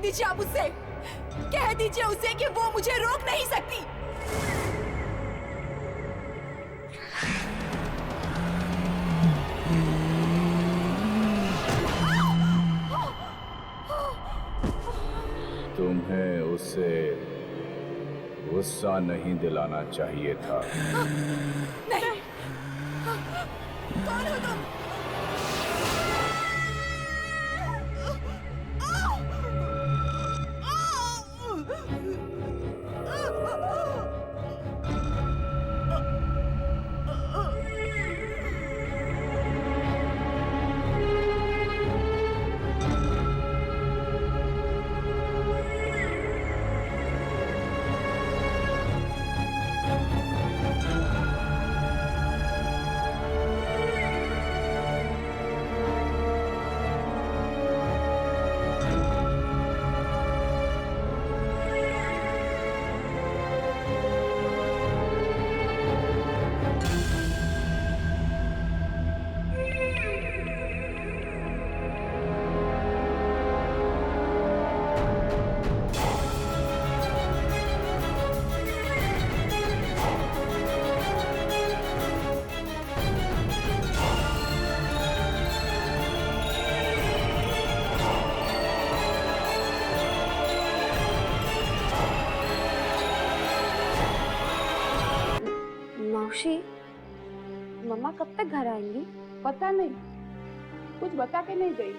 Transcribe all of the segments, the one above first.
दीजिए आप उससे, कह दीजिए उसे कि वो मुझे रोक नहीं सकती। तुम्हें उसे गुस्सा नहीं दिलाना चाहिए था। नहीं, कौन हो तुम? मौसी, मम्मा कब तक घर आएंगी? पता नहीं, कुछ बता के नहीं गई।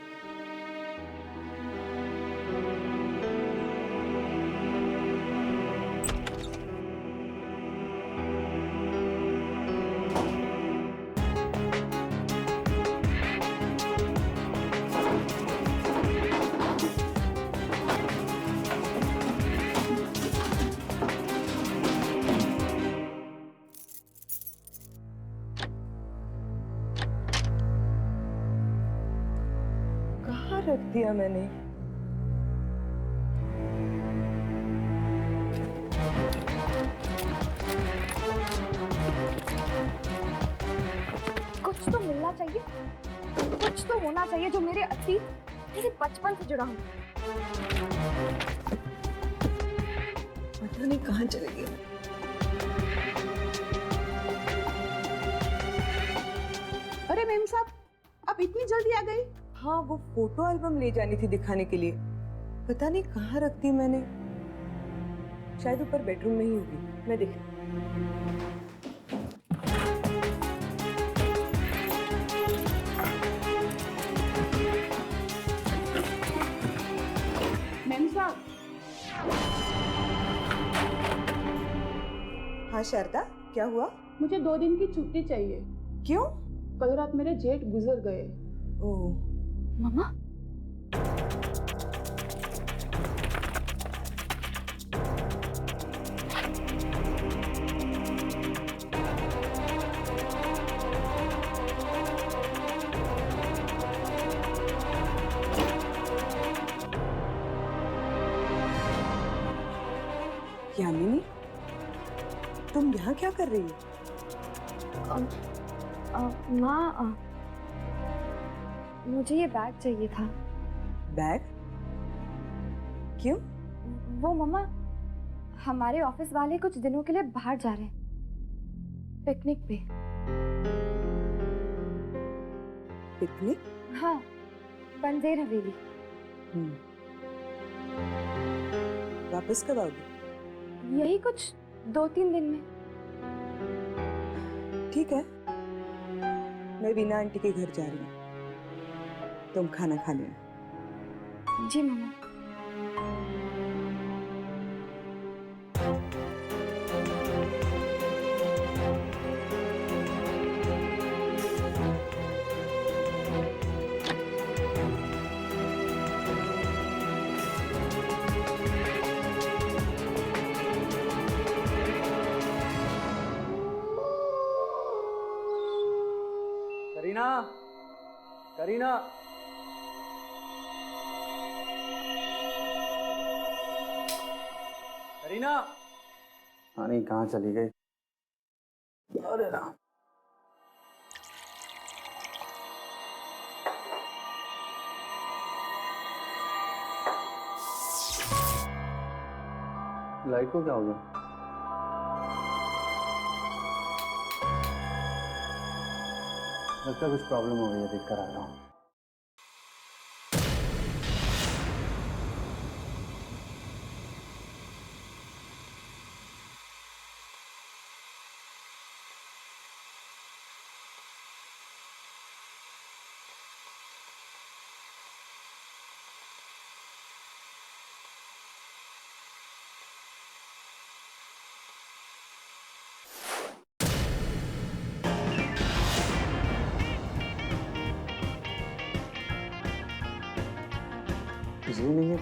कहाँ रख दिया मैंने? कुछ तो मिलना चाहिए, कुछ तो होना चाहिए जो मेरे अतीत, मेरे बचपन से जुड़ा हो। पता नहीं कहाँ चले गए। अरे मेम साहब, आप इतनी जल्दी आ गई? हाँ, वो फोटो एल्बम ले जानी थी दिखाने के लिए। पता नहीं कहाँ रख दी मैंने। शायद ऊपर बेडरूम में ही होगी, मैं देख। मेम साहब। हाँ शारदा, क्या हुआ? मुझे 2 दिन की छुट्टी चाहिए। क्यों? कल रात मेरे जेठ गुजर गए। ओह, मम्मा, यामिनी, तुम यहाँ क्या कर रही हो? माँ, मुझे ये बैग चाहिए था। बैग? क्यों? वो मम्मा, हमारे ऑफिस वाले कुछ दिनों के लिए बाहर जा रहे हैं, पिकनिक पे। पिकनिक? हाँ, बंदेर हवेली। वापस कब आओगे? यही कुछ 2-3 दिन में। ठीक है, मैं वीना आंटी के घर जा रही हूँ, तुम खाना खा लेना। जी मम्मा। करीना, करीना, करीना। हाँ नहीं, कहाँ चली गई? अरे राम। लाइट को क्या हो गया? लगता है कुछ प्रॉब्लम हो गई है, देख कर आ रहा हूँ। ये नहीं है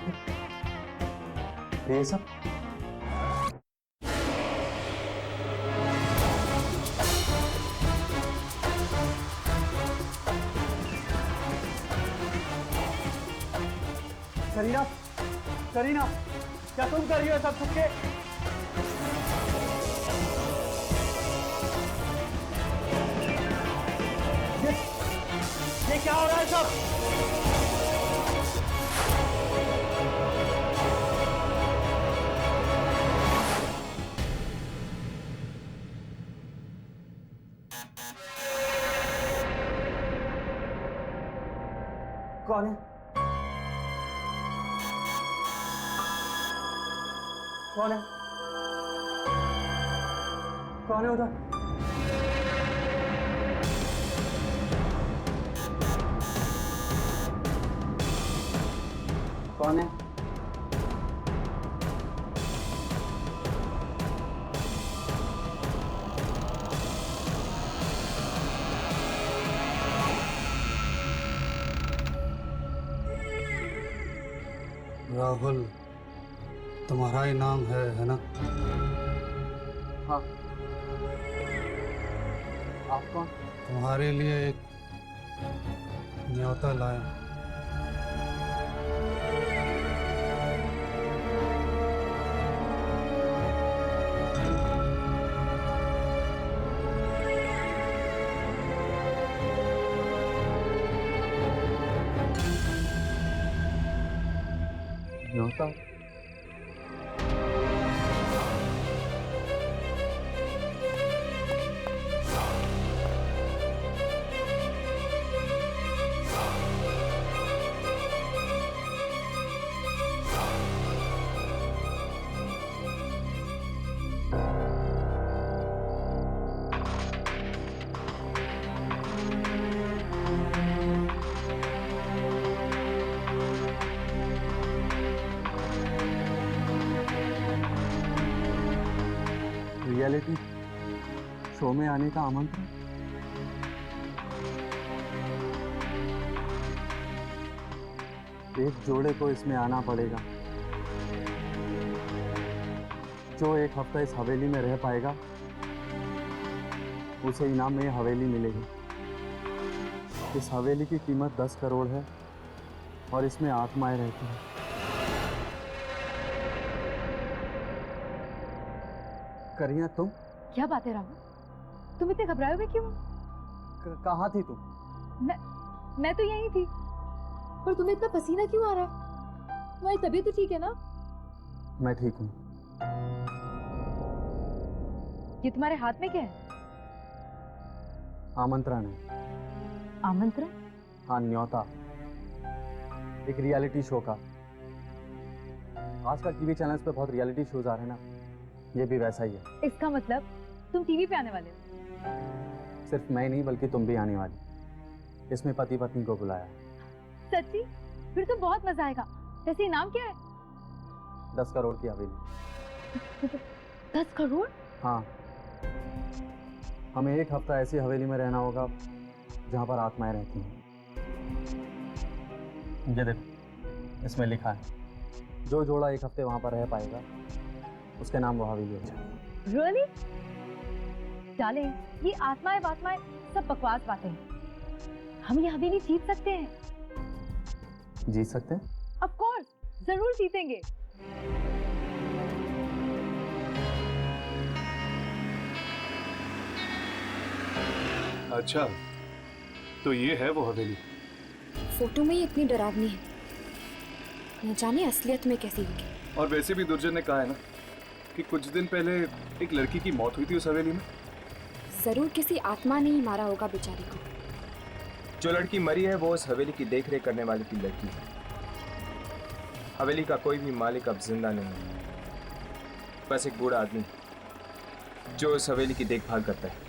फिर ये सब? करीना, करीना, क्या तुम कर रही हो सब छुपके? ये क्या हो रहा है सब? कौन है? कौन है? कौन है उधर? कौन है? राहुल, तुम्हारा ही नाम है ना? हाँ। आप कौन? तुम्हारे लिए एक न्योता लाए। न्योता? रियलिटी शो में आने का आमंत्रण? एक जोड़े को इसमें आना पड़ेगा। जो एक हफ्ता इस हवेली में रह पाएगा उसे इनाम में ये हवेली मिलेगी। इस हवेली की कीमत 10 करोड़ है और इसमें आत्माएं रहती हैं। करिया तुम? क्या बात है राहुल, तुम इतने घबराए हुए क्यों? कहाँ थी तुम? मैं तो यहीं थी। पर तुम्हें इतना पसीना क्यों आ रहा है? तुम्हारी तबीयत तो ठीक है ना? मैं ठीक हूँ। ये तुम्हारे हाथ में क्या है? आमंत्रण है। आमंत्रण? हाँ, न्योता। एक रियलिटी शो का। आजकल टीवी चैनल्स पे बहुत रियलिटी शोज आ रहे हैं ना, ये भी वैसा ही है। इसका मतलब तुम टीवी पे आने वाले हो? सिर्फ मैं नहीं बल्कि तुम भी आने वाली। इसमें पति पत्नी को बुलाया। सच्ची? फिर तो बहुत मजा आएगा। वैसे इनाम क्या है? 10 करोड़ की हवेली। 10 करोड़? हाँ, हमें एक हफ्ता ऐसी हवेली में रहना होगा जहाँ पर आत्माएं रहती हैं। ये देखो, इसमें लिखा है जो जोड़ा एक हफ्ते वहाँ पर रह पाएगा उसके नाम वो हवेली हो जाए। Really? डार्लिंग, ये आत्माएं वात्माएं सब बकवास बातें हैं। हम ये हवेली जीत सकते हैं। जीत सकते हैं? Of course, जरूर जीतेंगे। अच्छा, तो ये है वो हवेली। फोटो में ही इतनी डरावनी है, न जाने असलियत में कैसी होगी। और वैसे भी दुर्जन ने कहा है ना कि कुछ दिन पहले एक लड़की की मौत हुई थी उस हवेली में? जरूर किसी आत्मा ने ही मारा होगा बेचारी को। जो लड़की मरी है वो उस हवेली की देखरेख करने वाले की लड़की है। हवेली का कोई भी मालिक अब जिंदा नहीं है, बस एक बूढ़ा आदमी जो उस हवेली की देखभाल करता है।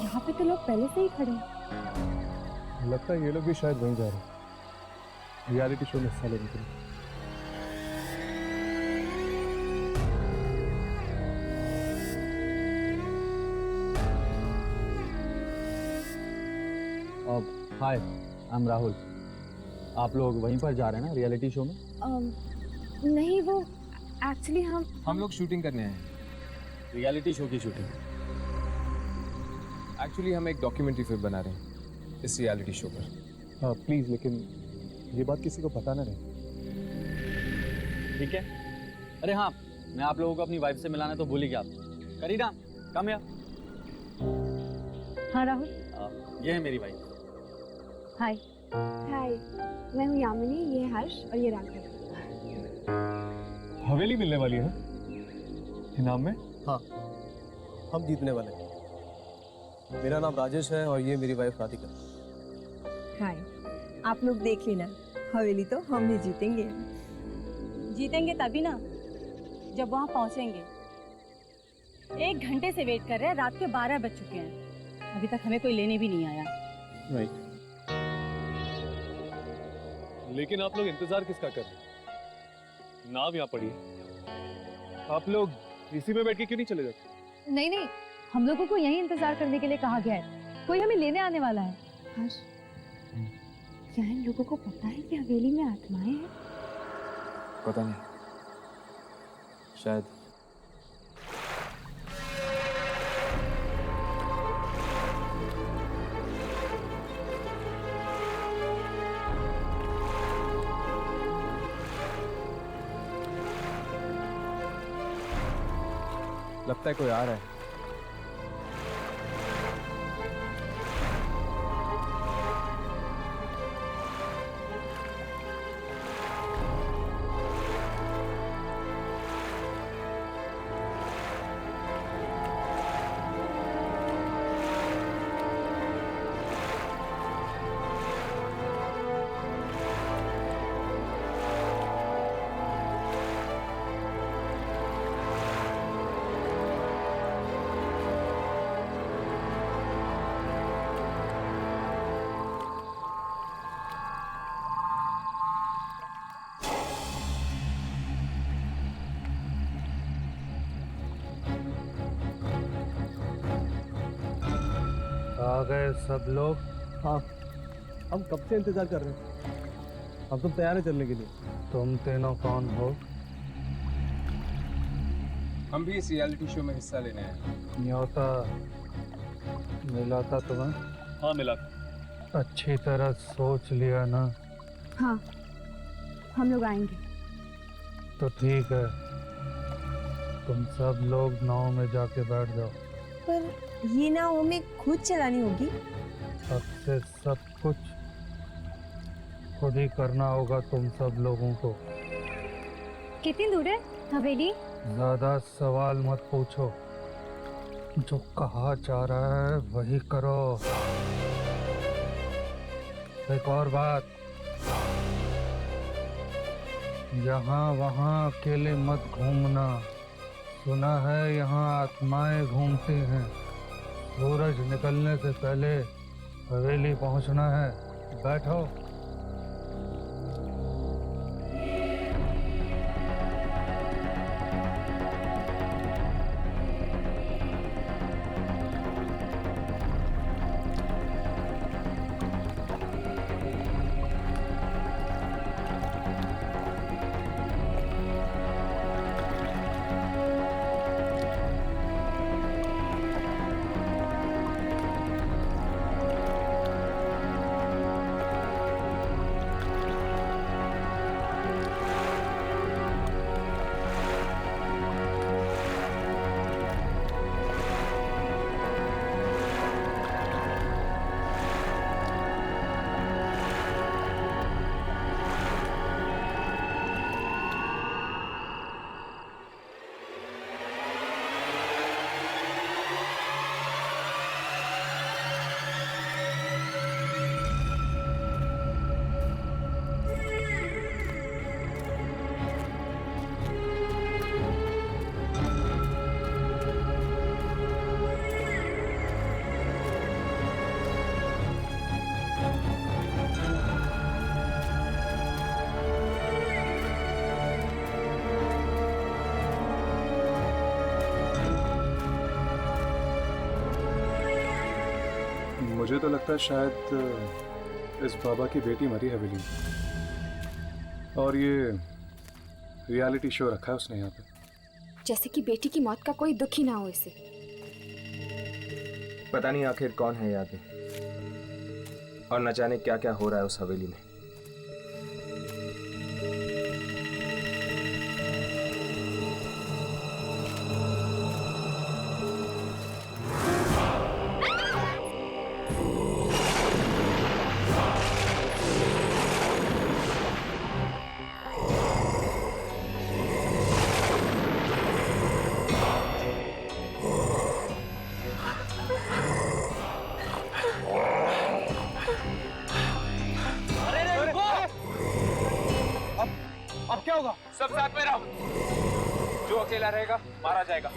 यहाँ पे तो लोग पहले से ही खड़े हैं। लगता है ये लोग भी शायद वहीं जा रहे हैं, रियलिटी शो में हिस्सा लेने के लिए। अब हाय, आई एम राहुल। आप लोग वहीं पर जा रहे हैं ना रियलिटी शो में? नहीं, वो एक्चुअली हम लोग शूटिंग करने आए हैं। रियलिटी शो की शूटिंग? एक्चुअली हम एक डॉक्यूमेंट्री फिल्म बना रहे हैं इस रियलिटी शो पर। हाँ प्लीज़, लेकिन ये बात किसी को पता ना रहे। ठीक है। अरे हाँ, मैं आप लोगों को अपनी वाइफ से मिलाना तो भूल ही गया। करीना, कम या। हाँ राहुल। ये है मेरी वाइफ। हाय। हाय, मैं हूँ यामिनी, ये है हर्ष और ये राघव। हवेली मिलने वाली है इनाम में? हाँ, हम जीतने वाले हैं। मेरा नाम राजेश है और ये मेरी वाइफ राधिका। हाय, आप लोग देख लेना, हवेली तो हम ही जीतेंगे। जीतेंगे तभी ना जब वहाँ पहुँचेंगे। 1 घंटे से वेट कर रहे हैं, रात के 12 बज चुके हैं, अभी तक हमें कोई लेने भी नहीं आया। राइट। लेकिन आप लोग इंतजार किसका कर रहे हैं? नाव यहाँ पड़ी है, आप लोग इसी में बैठ के क्यों नहीं चले जाते? नहीं नहीं, हम लोगों को यहीं इंतजार करने के लिए कहा गया है, कोई हमें लेने आने वाला है। हर्ष, क्या इन लोगों को पता है कि हवेली में आत्माएं हैं? पता नहीं, शायद। लगता है कोई आ रहा है। आ गए सब लोग? हाँ, हम कब से इंतजार कर रहे हैं। हम तो तैयार हैं चलने के लिए। तुम तीनों कौन हो? हम भी इस रियलिटी शो में हिस्सा लेने आए। न्योता मिला था तुम्हें? हाँ मिला। अच्छी तरह सोच लिया ना? हाँ, हम लोग आएंगे। तो ठीक है, तुम सब लोग नाव में जाके बैठ जाओ। पर ये नाव हमें खुद चलानी होगी। अब से सब कुछ खुद ही करना होगा तुम सब लोगों को। कितनी दूर है हवेली? ज्यादा सवाल मत पूछो, जो कहा जा रहा है वही करो। एक और बात, यहाँ वहाँ अकेले मत घूमना। सुना है यहाँ आत्माएं घूमती हैं। सूरज निकलने से पहले हवेली पहुँचना है। बैठो। मुझे तो लगता है शायद इस बाबा की बेटी मरी है हवेली में। और ये रियलिटी शो रखा है उसने यहाँ पे। जैसे कि बेटी की मौत का कोई दुख ही ना हो इसे। पता नहीं आखिर कौन है यहाँ पे और न जाने क्या क्या हो रहा है उस हवेली में। अब क्या होगा? सब साथ में रहो, जो अकेला रहेगा मारा जाएगा।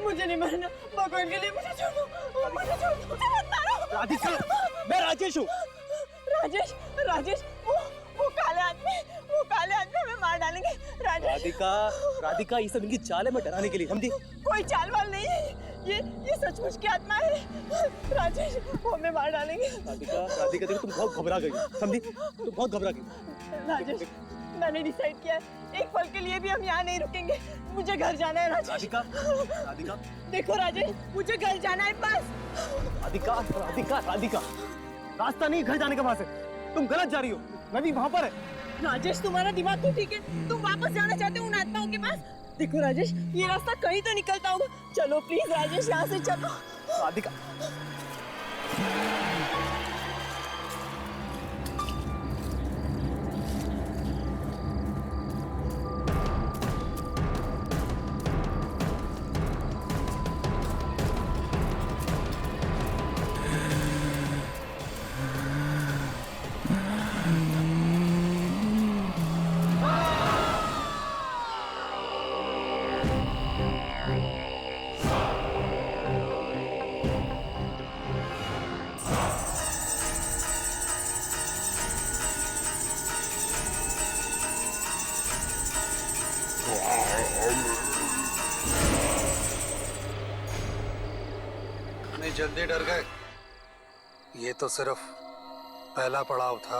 मुझे नहीं मारना, भगवान के लिए मुझे छोड़ दो, मुझे छोड़ दो, मुझे मत मारो। राधिका, मैं राजेश हूँ। राजेश, राजेश, वो काले आदमी हमें मार डालेंगे। राजेश, राधिका, ये सब इनकी चाल है मैं डराने के लिए, समझी? कोई चाल वाल नहीं है, ये सचमुच की आत्मा है। राजेश, वो हमें मार डालेंगे। राधिका देखो तुम बहुत घबरा गई, समझी? तुम बहुत घबरा गई। राजेश, मैंने डिसाइड किया है, एक पल के लिए भी हम यहाँ नहीं रुकेंगे। मुझे घर जाना है राजेश। राधिका, देखो राजेश, मुझे घर जाना है बस। राधिका, रास्ता नहीं घर जाने का वहां से, तुम गलत जा रही हो, नदी वहां पर है। राजेश, तुम्हारा दिमाग तो ठीक है, तुम वापस जाना चाहते हो उन आत्माओं के पास। देखो राजेश, ये रास्ता कहीं तो निकलता होगा, चलो प्लीज राजेश, यहाँ से चलो। राधिका, नहीं जल्दी डर गए, ये तो सिर्फ पहला पड़ाव था।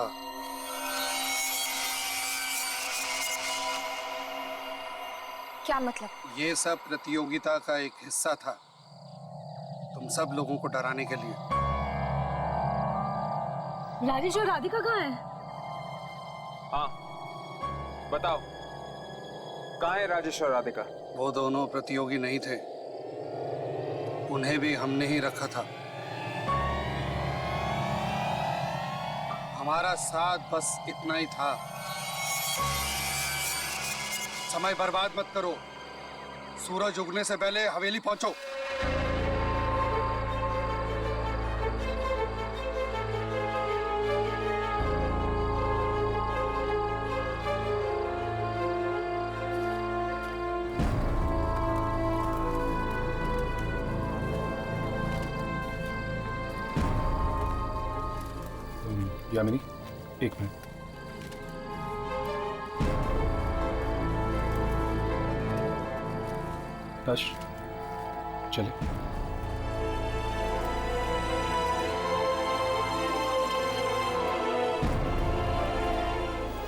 क्या मतलब? ये सब प्रतियोगिता का एक हिस्सा था, तुम सब लोगों को डराने के लिए। राजेश और राधिका कहाँ है? हाँ बताओ, कहाँ है राजेश और राधिका? वो दोनों प्रतियोगी नहीं थे, उन्हें भी हमने ही रखा था। हमारा साथ बस इतना ही था। समय बर्बाद मत करो, सूरज उगने से पहले हवेली पहुंचो। यामिनी, एक मिनट। ताश, चले।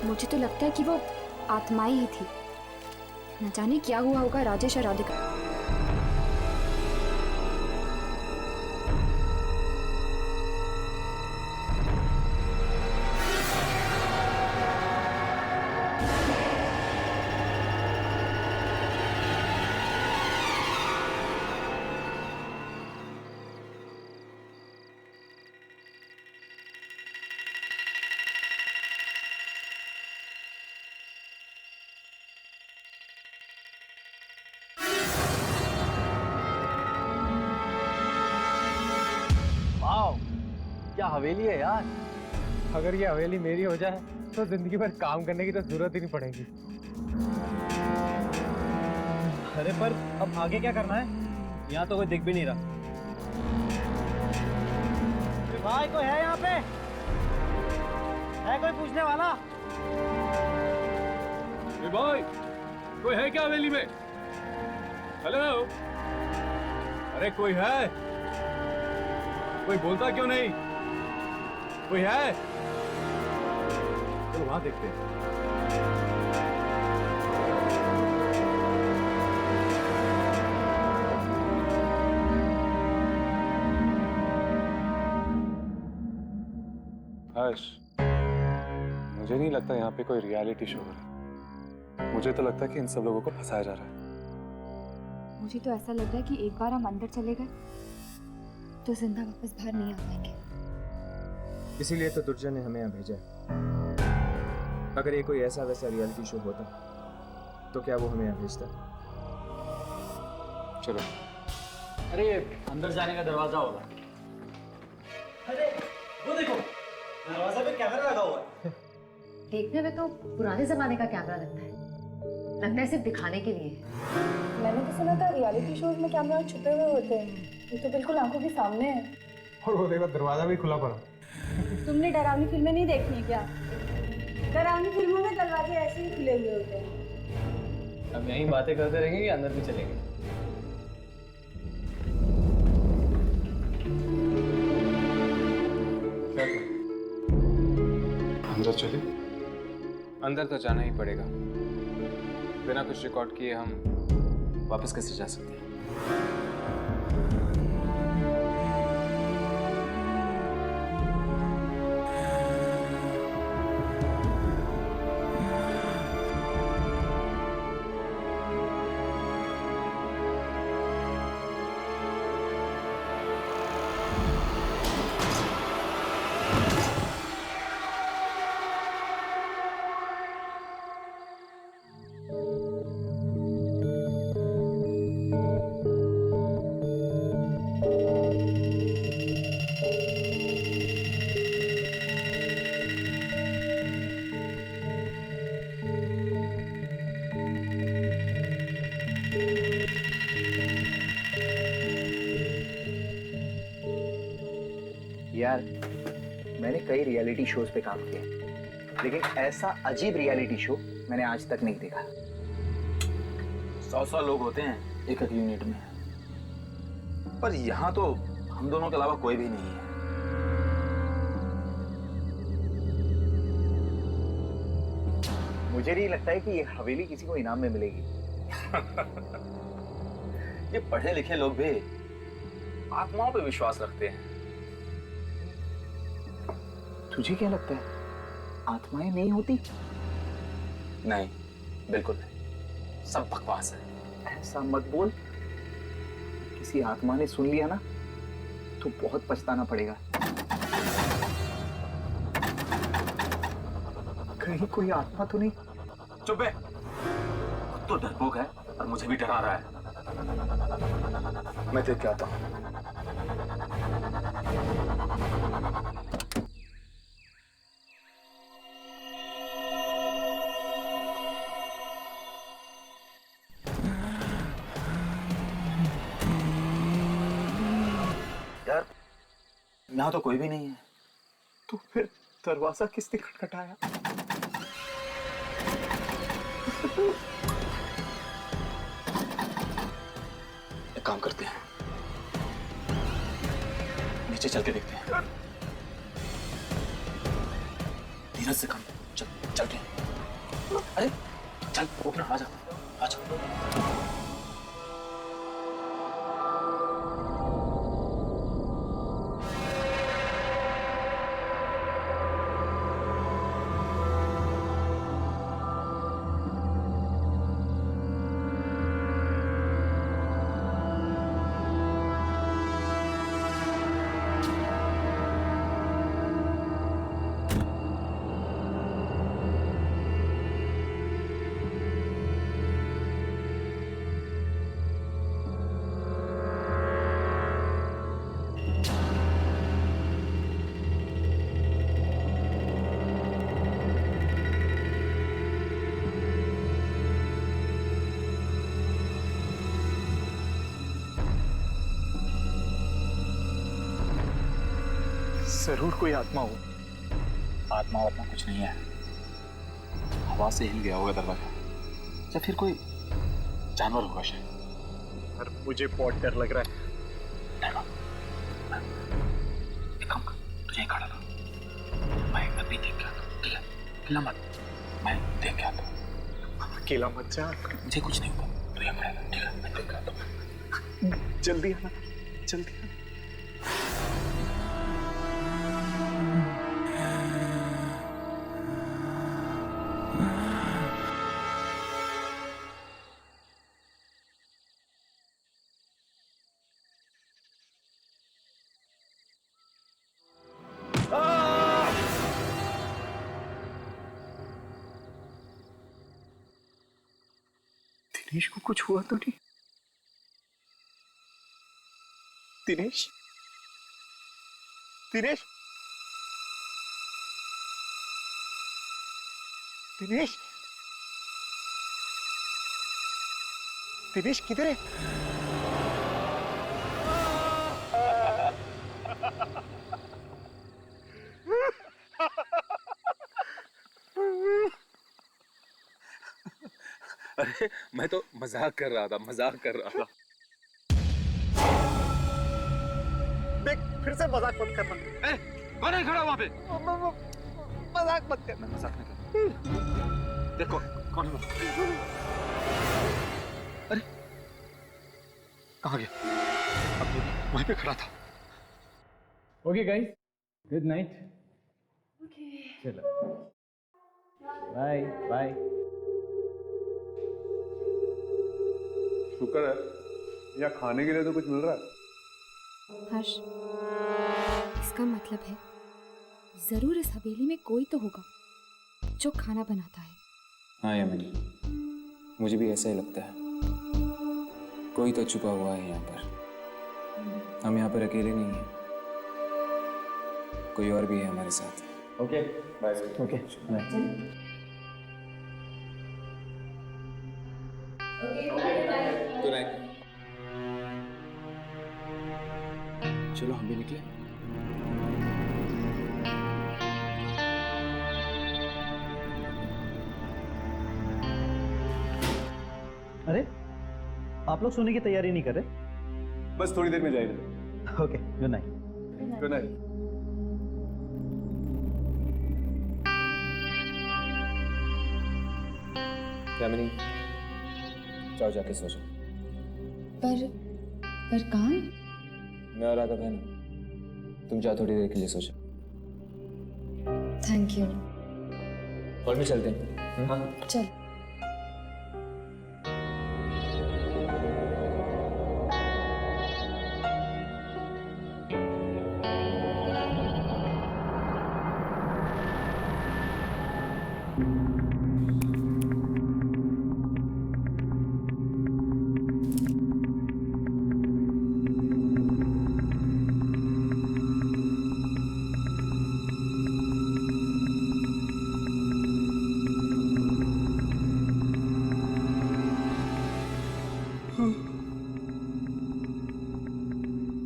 मुझे तो लगता है कि वो आत्माएं ही थी। न जाने क्या हुआ होगा राजेश और राधिका। क्या हवेली है यार। अगर ये हवेली मेरी हो जाए तो जिंदगी भर काम करने की तो जरूरत ही नहीं पड़ेगी। अरे पर अब आगे क्या करना है? यहाँ तो कोई दिख भी नहीं रहा। भाई कोई है यहाँ पे? है कोई पूछने वाला? भाई कोई है क्या हवेली में? हेलो, अरे कोई है? कोई बोलता क्यों नहीं? कोई है? चलो वहां देखते हैं। हर्ष, मुझे नहीं लगता यहाँ पे कोई रियलिटी शो हो रहा है। मुझे तो लगता है कि इन सब लोगों को फंसाया जा रहा है। मुझे तो ऐसा लग रहा है कि एक बार हम अंदर चले गए तो जिंदा वापस बाहर नहीं आ पाएंगे। इसीलिए तो दुर्जन ने हमें यहाँ भेजा है। अगर ये कोई ऐसा वैसा रियलिटी शो होता तो क्या वो हमें यहाँ भेजता? चलो। अरे अंदर जाने का दरवाजा होगा। अरे वो देखो, दरवाजे पे कैमरा लगा हुआ है। देखने में तो पुराने जमाने का कैमरा लगता है। लगता है सिर्फ दिखाने के लिए। मैंने तो सुना था रियलिटी शोज में कैमरा छुपे हुए होते हैं। ये तो बिल्कुल आंखों के सामने है। और वो देखो दरवाजा भी खुला पड़ा। तुमने डरावनी फिल्में नहीं देखी है क्या? डरावनी फिल्मों में दरवाजे ऐसे ही खुले हुए होते हैं। अब यहीं बातें करते रहेंगे या अंदर भी चलेंगे? अंदर चले? अंदर तो जाना ही पड़ेगा। बिना कुछ रिकॉर्ड किए हम वापस कैसे जा सकते हैं? यार मैंने कई रियलिटी शोज पे काम किया, लेकिन ऐसा अजीब रियलिटी शो मैंने आज तक नहीं देखा। 100 लोग होते हैं एक यूनिट में, पर यहाँ तो हम दोनों के अलावा कोई भी नहीं है। मुझे नहीं लगता है कि ये हवेली किसी को इनाम में मिलेगी। ये पढ़े लिखे लोग भी आत्माओं पे विश्वास रखते हैं। तुझे क्या लगता है आत्माएं नहीं होती? नहीं, बिल्कुल नहीं, सब बकवास है। ऐसा मत बोल। किसी आत्मा ने सुन लिया ना तो बहुत पछताना पड़ेगा। कहीं कोई आत्मा तो नहीं? चुप है, तो डरपोक है और मुझे भी डरा रहा है। मैं देख के आता हूं। यार यहाँ तो कोई भी नहीं है, तो फिर दरवाजा किसने खटखटाया? एक काम करते हैं, नीचे चल के देखते हैं। धीरज से काम, चल के। अरे चल ओपनर, आजा आजा। जरूर कोई आत्मा हो। आत्मा वात्मा कुछ नहीं है, हवा से हिल गया होगा दरवाजा, या फिर कोई जानवर होगा शायद। पर मुझे बहुत डर लग रहा है। एक काम कर, तू यहीं खड़ा रहा, मैं अभी देख के आता हूँ, ठीक है? अकेला मत, मैं देख के आता हूँ। अकेला मत जा, मुझे कुछ नहीं होगा, तू यहीं खड़ा रहा, ठीक है? मैं देख के आता हूँ। जल्दी आना, जल्दी आना। दिनेश को कुछ हुआ तो नहीं? दिनेश, दिनेश, दिनेश, दिनेश किधर है? अरे मैं तो मजाक कर रहा था, मजाक कर रहा था। देख, फिर से मजाक मत करना। कौन है खड़ा वहाँ पे? मजाक मत करना। मजाक नहीं कर। देखो कौन है? अरे कहाँ गया? अब तो वहीं पे खड़ा था। Okay guys, good night. Okay, चलो बाय बाय। शुक्र है यहाँ खाने के लिए तो कुछ मिल रहा है। हर्ष, इसका मतलब है जरूर इस हवेली में कोई तो होगा जो खाना बनाता है। हाँ यामिनी, मुझे भी ऐसा ही लगता है, कोई तो छुपा हुआ है यहाँ पर। हम यहाँ पर अकेले नहीं हैं, कोई और भी है हमारे साथ। Okay bye. Okay bye. Good night. चलो हम भी निकले। अरे आप लोग सोने की तैयारी नहीं कर रहे? बस थोड़ी देर में जाएंगे। Okay, good night. Good night. Yamini, जाओ जाके सो जाओ। पर काम? मैं और राघव है ना, तुम जाओ थोड़ी देर के लिए सो जाओ। Thank you. और भी चलते हैं। हाँ चल।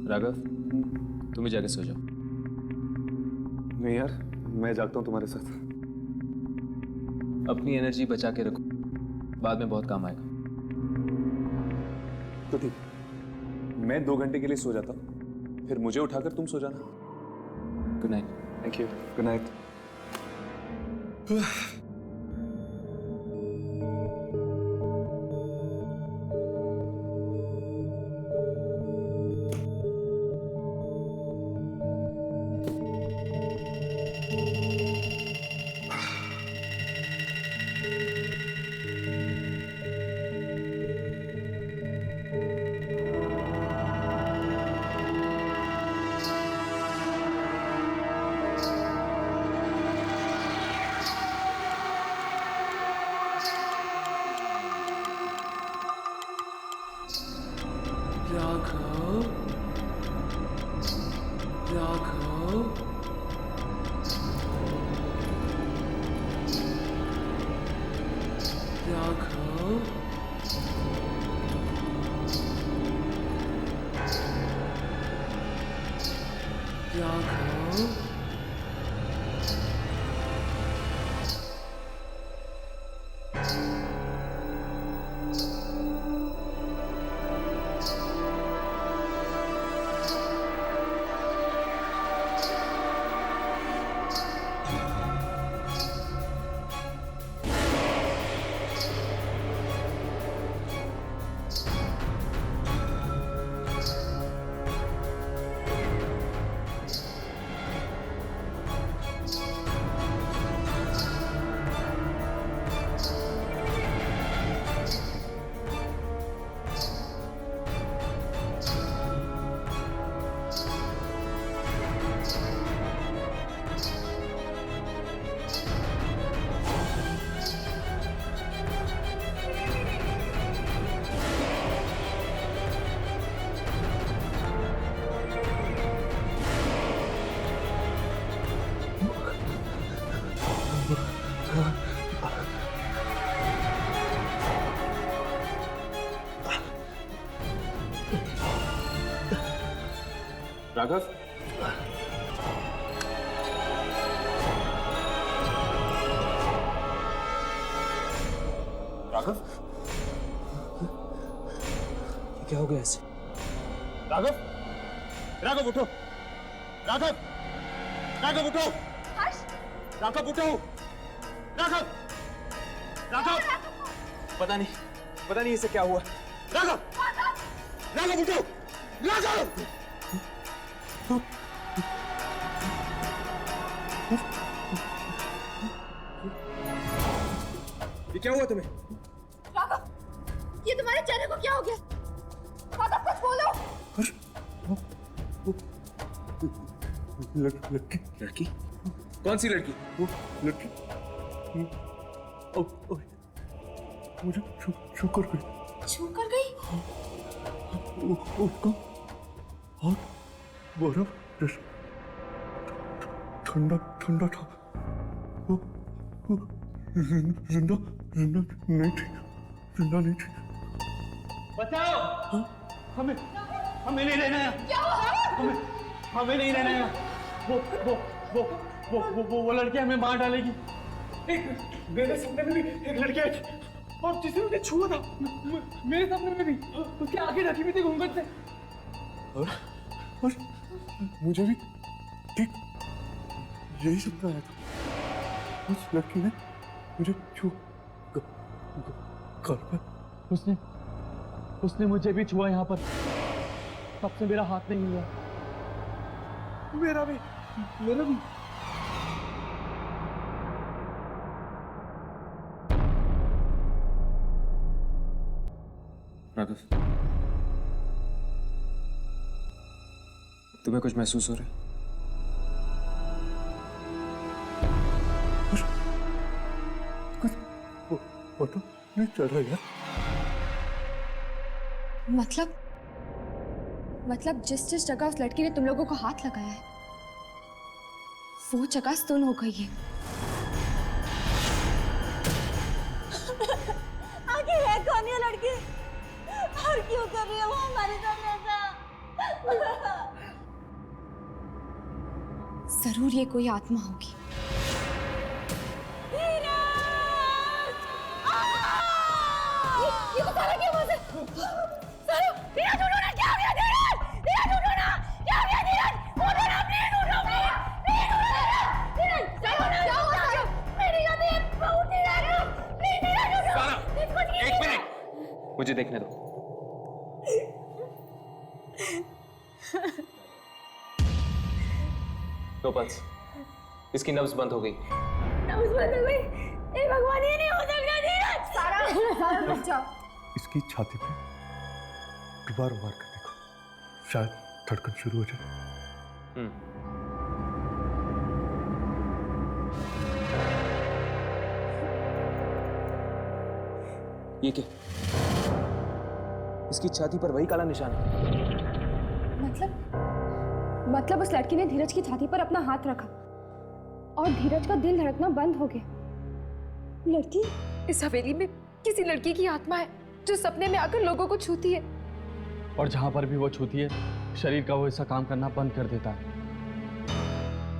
राघव, तुम भी जाके सो जाओ। नहीं यार, मैं जागता हूँ तुम्हारे साथ। अपनी एनर्जी बचा के रखो, बाद में बहुत काम आएगा। तो ठीक, मैं 2 घंटे के लिए सो जाता हूँ, फिर मुझे उठाकर तुम सो जाना। Good night. Thank you. Good night. Raghav Raghav, Raghav, ये क्या हो गया ऐसे? राघव, राघव उठो, राघव, राघव उठो, राघव उठो, राघव, राघव, पता नहीं इसे क्या हुआ। राघव, राघव उठो, राघव, ये क्या हुआ तुम्हें? राघव, ये तुम्हारे चेहरे को क्या हो गया? राघव कुछ बोलो। लड़की? कौन सी लड़की? वो लड़की मुझे छू कर गई। छू कर गई? उसका हाथ बर्फ जैसा ठंडा ठंडा था। वो जिंदा नहीं थी। बचाओ! हमें नहीं रहना है। क्या हुआ? हमें नहीं रहना है। वो लड़की हमें मार डालेगी। मेरे सपने में भी एक लड़की आई थी और जिसने मुझे छुआ था, मेरे सपने में भी उसके आगे ढकी हुई थी घूंघट से। और मुझे भी ठीक यही सपना आया था। उस लड़की ने मुझे छू कर पर उसने मुझे भी छुआ यहाँ पर। तब से मेरा हाथ नहीं हुआ। मेरा भी। राघव, तुम्हें कुछ महसूस हो रहा है? कुछ पता नहीं चल रहा है। मतलब जिस जगह उस लड़की ने तुम लोगों को हाथ लगाया है, वो जगह सुन हो गई है। आखिर है कौन ये लड़की और क्यों कर रही है वो हमारे साथ ऐसा? जरूर ये कोई आत्मा होगी। ये बता रहा क्या बात है? सारा धीरज उठो ना, क्या हो गया धीरज? धीरज उठो ना, क्या हो गया धीरज? उठो ना प्लीज, उठो प्लीज धीरज, क्या हुआ? मेरी गति बहुत धीरज, प्लीज धीरज उठो। सारा, एक मिनट, मुझे देखने दो। नो पल्स, इसकी नब्ज बंद हो गई। नब्ज बंद हो गई? ए भगवान, ये नहीं हो सकता धीरज। सारा रुक जाओ। इसकी छाती पे दोबारा मार कर देखो, शायद धड़कन शुरू हो जाए। ये क्या? इसकी छाती पर वही काला निशान है। मतलब उस लड़की ने धीरज की छाती पर अपना हाथ रखा और धीरज का दिल धड़कना बंद हो गया। लड़की? इस हवेली में किसी लड़की की आत्मा है जो सपने में आकर लोगों को छूती है। और जहां पर भी वो छूती है, शरीर का वो हिस्सा काम करना बंद कर देता है।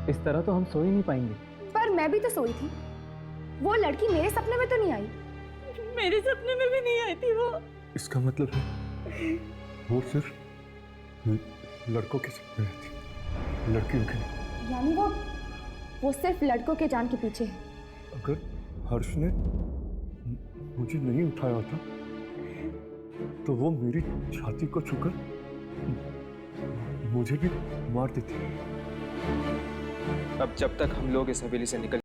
इस तरह तो हम सो ही नहीं पाएंगे। पर मैं भी तो सोई थी। वो लड़की मेरे सपने में तो नहीं आई। मेरे सपने में भी नहीं आई थी वो। इसका मतलब है वो सिर्फ लड़कों के सपने रहती, लड़कियों के नहीं। यानी वो सिर्फ लड़कों के जान के पीछे है। अगर हर्ष ने मुझे नहीं उठाया होता तो वो मेरी छाती को छूकर मुझे भी मार देती। अब जब तक हम लोग इस हवेली से निकल